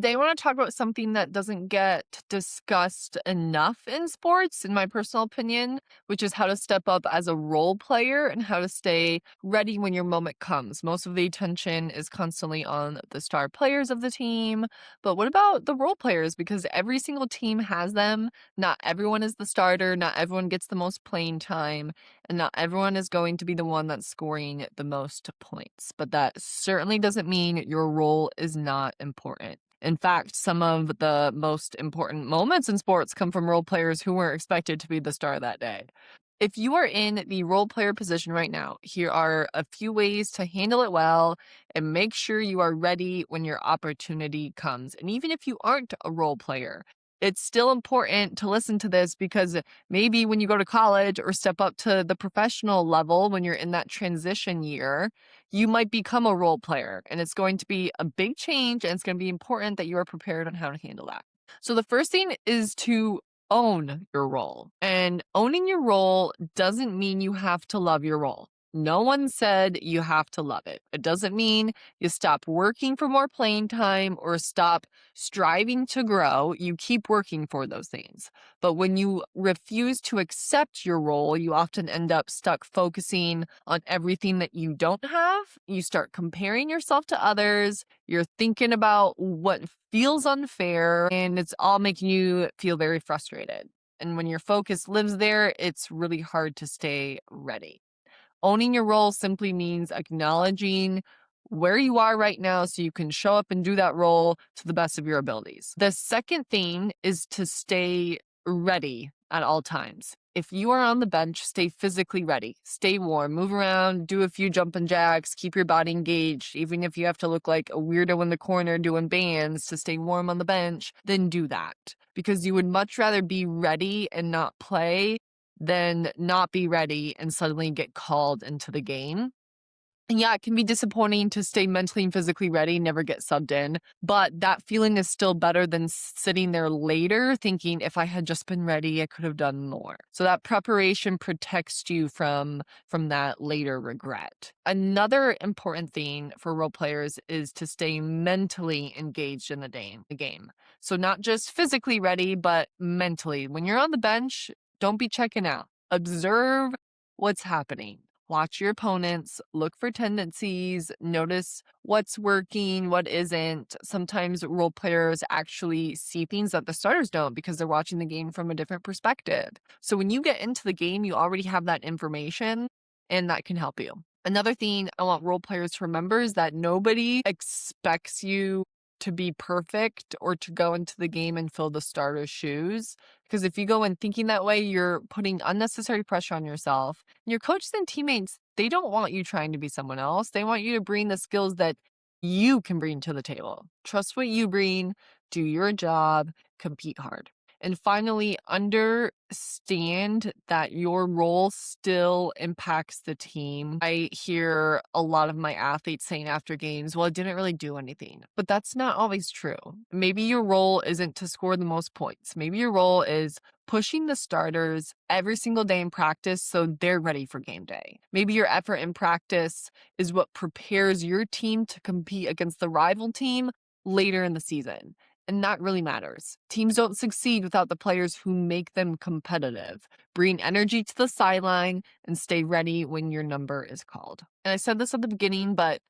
Today, I want to talk about something that doesn't get discussed enough in sports, in my personal opinion, which is how to step up as a role player and how to stay ready when your moment comes. Most of the attention is constantly on the star players of the team, but what about the role players? Because every single team has them. Not everyone is the starter, not everyone gets the most playing time, and not everyone is going to be the one that's scoring the most points. But that certainly doesn't mean your role is not important. In fact, some of the most important moments in sports come from role players who weren't expected to be the star that day. If you are in the role player position right now, here are a few ways to handle it well and make sure you are ready when your opportunity comes. And even if you aren't a role player, it's still important to listen to this because maybe when you go to college or step up to the professional level, when you're in that transition year, you might become a role player, and it's going to be a big change, and it's going to be important that you are prepared on how to handle that. So the first thing is to own your role. And owning your role doesn't mean you have to love your role. No one said you have to love it. It doesn't mean you stop working for more playing time or stop striving to grow. You keep working for those things. But when you refuse to accept your role, you often end up stuck focusing on everything that you don't have. You start comparing yourself to others. You're thinking about what feels unfair, and it's all making you feel very frustrated. And when your focus lives there, it's really hard to stay ready. Owning your role simply means acknowledging where you are right now so you can show up and do that role to the best of your abilities. The second thing is to stay ready at all times. If you are on the bench, stay physically ready. Stay warm, move around, do a few jumping jacks, keep your body engaged. Even if you have to look like a weirdo in the corner doing bands to stay warm on the bench, then do that. Because you would much rather be ready and not play than not be ready and suddenly get called into the game. And yeah, it can be disappointing to stay mentally and physically ready, never get subbed in, but that feeling is still better than sitting there later thinking, if I had just been ready, I could have done more. So that preparation protects you from that later regret. Another important thing for role players is to stay mentally engaged in the game. So not just physically ready, but mentally. When you're on the bench, don't be checking out. Observe what's happening. Watch your opponents, look for tendencies, notice what's working, what isn't. Sometimes role players actually see things that the starters don't because they're watching the game from a different perspective. So when you get into the game, you already have that information, and that can help you. Another thing I want role players to remember is that nobody expects you to be perfect or to go into the game and fill the starter's shoes. Because if you go in thinking that way, you're putting unnecessary pressure on yourself. And your coaches and teammates, they don't want you trying to be someone else. They want you to bring the skills that you can bring to the table. Trust what you bring, do your job, compete hard. And finally, understand that your role still impacts the team. I hear a lot of my athletes saying after games, well, I didn't really do anything. But that's not always true. Maybe your role isn't to score the most points. Maybe your role is pushing the starters every single day in practice so they're ready for game day. Maybe your effort in practice is what prepares your team to compete against the rival team later in the season. And that really matters. Teams don't succeed without the players who make them competitive. Bring energy to the sideline and stay ready when your number is called. And I said this at the beginning, but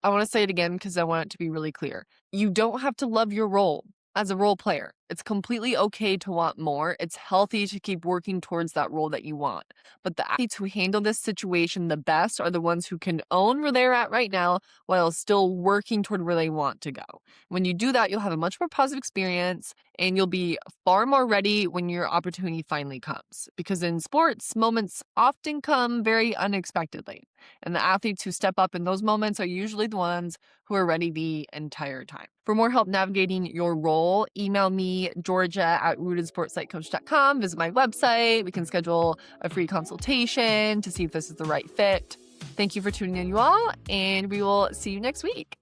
I want to say it again because I want it to be really clear. You don't have to love your role as a role player. It's completely okay to want more. It's healthy to keep working towards that role that you want. But the athletes who handle this situation the best are the ones who can own where they're at right now while still working toward where they want to go. When you do that, you'll have a much more positive experience and you'll be far more ready when your opportunity finally comes. Because in sports, moments often come very unexpectedly. And the athletes who step up in those moments are usually the ones who are ready the entire time. For more help navigating your role, email me, Georgia@rootedsportsitecoach.com. Visit my website. We can schedule a free consultation to see if this is the right fit. Thank you for tuning in, you all, and we will see you next week.